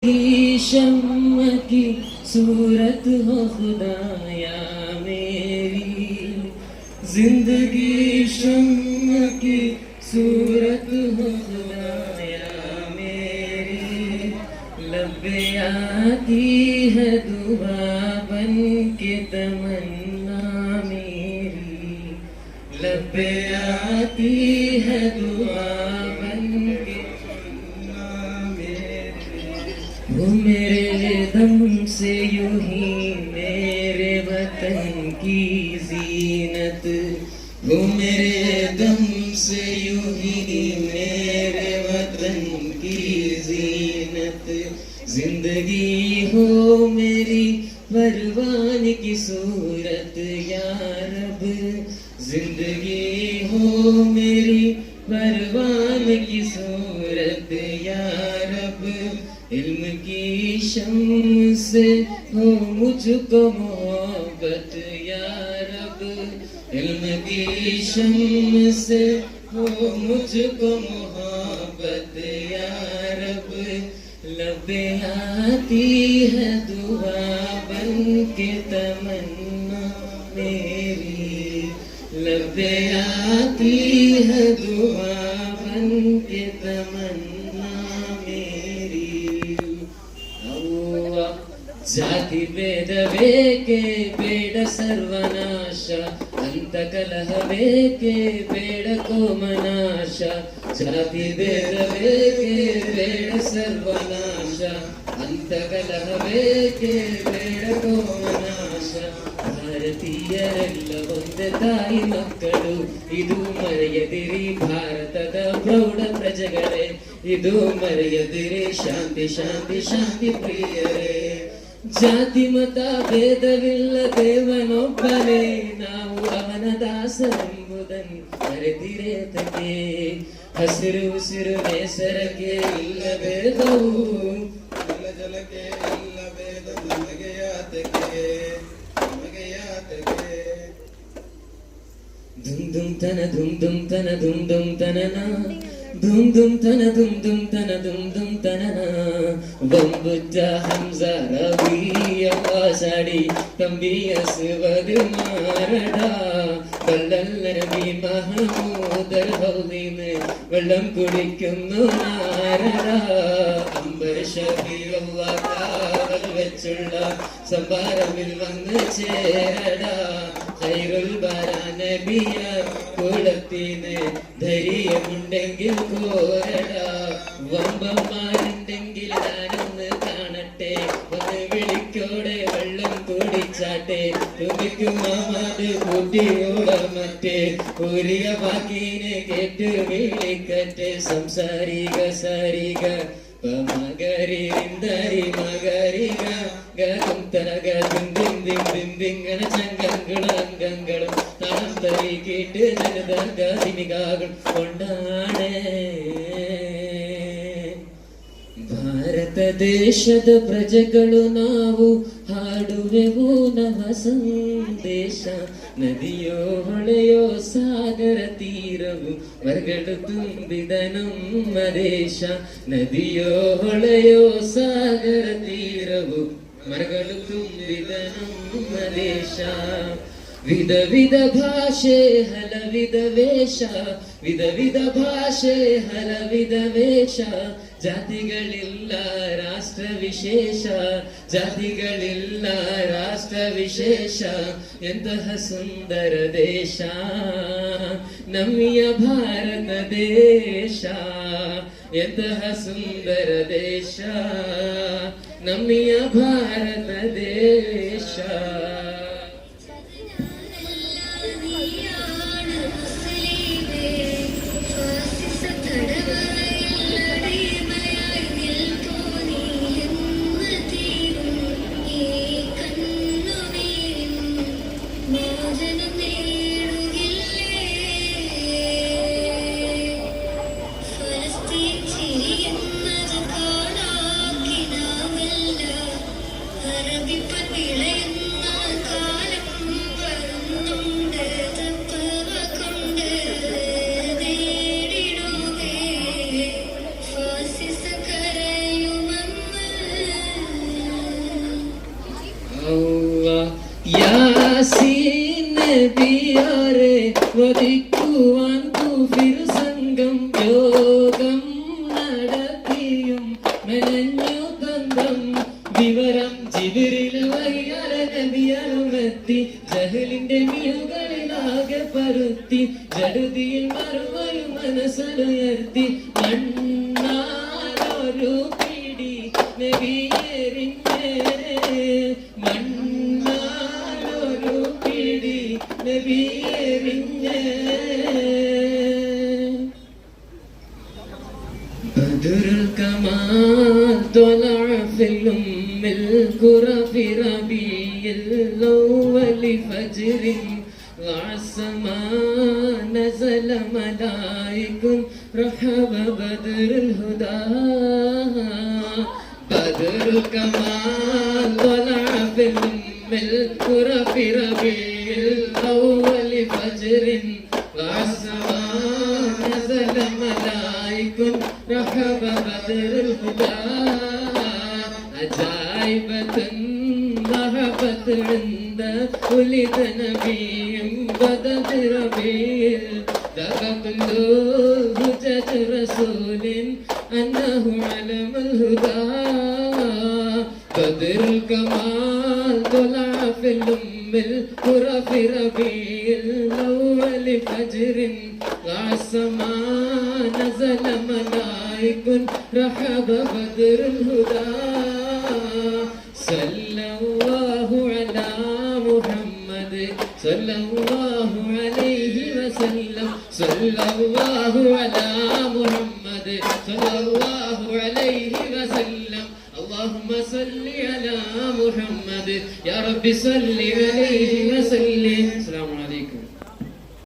शम्म की सूरत हो खुदाया मेरी, जिंदगी शम्म की सूरत हो खुदाया मेरी। लब्बे आती है दुआ बन के तमन्ना मेरी, लब्बे आती है दुआ बन के वो मेरे दम से यूं ही मेरे वतन की जीनत, वो मेरे दम से यूं ही मेरे वतन की जीनत। जिंदगी हो मेरी परवान की सूरत या रब, जिंदगी हो मेरी परवान की सूरत या रब। इल्म की शम्म से हो मुझको मोहब्बत या रब, इल्म की शम्म से हो मुझको मोहब्बत या रब। लबे आती है दुआ बन के तमन्ना मेरी, लबे आती है दुआ बन के तमन्ना मेरी। ಜಾತಿ ಭೇದವೇಕೆ ಬೇಡ ಸರ್ವನಾಶ, ಅಂತ ಕಲಹವೇಕೆ ಬೇಡ ಕೋಮನಾಶ। ಜಾತಿ ಭೇದವೇಕೆ ಬೇಡ ಸರ್ವನಾಶ, ಅಂತ ಕಲಹವೇಕೆ ಬೇಡ ಕೋಮನಾಶ। ಭಾರತೀಯರೆಲ್ಲ ಒಂದೇ ತಾಯಿ ಮಕ್ಕಳು, ಇದು ಮರೆಯದಿರಿ ಭಾರತದ ಪ್ರೌಢ ಪ್ರಜೆಗಳೇ, ಇದು ಮರೆಯದಿರಿ ಶಾಂತಿ ಶಾಂತಿ ಶಾಂತಿ ಪ್ರಿಯರೇ। ಜಾತಿ ಮತ ಭೇದವಿಲ್ಲ ದೇವನೊಬ್ಬನೇ, ನಾವು ಅವನ ದಾಸರೆಂಬುದನ್ನು ಮರೆತಿರೇತಕ್ಕೆ। ಹಸಿರು ಉಸಿರು ನೇಸರಕ್ಕೆ ಇಲ್ಲ ಭೇದವು, ಇಲ್ಲ ಜಲಕ್ಕೆ ಇಲ್ಲ ಭೇದ ನಮಗೆ ಯಾತಕ್ಕೆ, ನಮಗೆ ಯಾತಕ್ಕೆ। ದುಮ್ ದುಮ್ ತನ ದುಮ್ ದುಮ್ ತನ ದುಮ್ ದುಮ್ ತನನ, ಧುಮ್ ಧುಮ್ ತನ ಧುಮ್ ಧುಮ್ ತನ ಧುಮ್ ಧುಮ್ ತನನ। ಬಂಬುಜ್ಜ ಹಂಸ ರವಿಯ ವಾಸಡಿ ತಂಬಿ ಅಸುವದು മാറട, കല്ലല്ല നബി മഹമൂദർ ഹൗദിന് വെള്ളം കുടിക്കുന്നു നാരട। അംബർ ഷഫീഉള്ള കാവൽ വെച്ചുള്ള സംഭാരമിൽ വന്ന് ചേരട। ഖൈറുൽ ബറ നബിയ കുളത്തിന് ധൈര്യമുണ്ടെങ്കിൽ കോരട। വമ്പന്മാരുണ്ടെങ്കിൽ ഞാനൊന്ന് കാണട്ടെ, ഒന്ന് വിളിക്കോടെ വെള്ളം കുടിച്ചാട്ടെ। തുമ്പിക്കും മാമാത് കൂട്ടിയോട മറ്റേ ഊരിയ വാക്കിനെ കേട്ട് വിളിക്കട്ടെ। സംസാരിക സാരിക മകരി രിന്തരി മകരിക ഗം തരക ദിം ദിം ദിം ദിം ദിങ്ങനെ ചങ്കങ്ങളും അംഗങ്ങളും താളം തരി കേട്ട് ജനതഗതിനികാകൾ കൊണ്ടാടേ। ಭಾರತ ದೇಶದ ಪ್ರಜೆಗಳು ನಾವು ಹಾಡುವೆವು ನವ ಸಂದೇಶ। ನದಿಯೋ ಹೊಳೆಯೋ ಸಾಗರ ತೀರವು ಮರಗಳು ತುಂಬಿದ ನಮ್ಮ ದೇಶ। ನದಿಯೋ ಹೊಳೆಯೋ ಸಾಗರ ತೀರವು ಮರಗಳು ತುಂಬಿದ ನಮ್ಮ ದೇಶ। ವಿಧ ವಿಧ ಭಾಷೆ ಹಲವಿಧ ವೇಷ, ವಿಧ ವಿಧ ಭಾಷೆ ಹಲವಿಧ ವೇಷ। ಜಾತಿಗಳಿಲ್ಲ ರಾಷ್ಟ್ರ ವಿಶೇಷ, ಜಾತಿಗಳಿಲ್ಲ ರಾಷ್ಟ್ರ ವಿಶೇಷ। ಎಂತಹ ಸುಂದರ ದೇಶ ನಮ್ಮಿಯ ಭಾರತ ದೇಶ, ಎಂತಹ ಸುಂದರ ದೇಶ ನಮ್ಮಿಯ ಭಾರತ ದೇಶ। വിളയുന്ന യാസീൻ നബിയാരെ വധിക്കുവാൻ കുഫിർ സംഘം യോഗം നടത്തിയും മെനഞ്ഞു തന്ത്രം വിവരം ജിബ്രീൽ വഹിയാൽ നബിയാലുമെത്തി ജഹലിന്റെ മിഴികളിലാകെ പരുത്തി ജടുതിയിൽ മറുവരും മനസ്സലുയർത്തി മണ്ണാലൊരു പിടി നബിയെറിഞ്ഞേ മണ്ണാലൊരു പിടി നബിയെറിഞ്ഞേ ബദറുൽ കമാൽ طلع في الأم القرى في ربيع الأول فجر ضاع السماء نزل ملائك رحب بدر الهدى بدر الكمال طلع في الأم القرى في ربيع الأول فجر ضاع السماء نزل ملائك رحب بدر الهدى عجائبة ذهبت عند ولد نبي بدت ربيع ذهب هجة رسول أنه علم الهدى بدر الكمال طلع في الأم القرى في ربيع الأول فجر ضاع السماء نزل ملائك رحب بدر الهدى صلى الله على محمد صلى الله عليه وسلم صلى الله على محمد صلى الله عليه وسلم اللهم صل على محمد يا رب صل عليه وسلم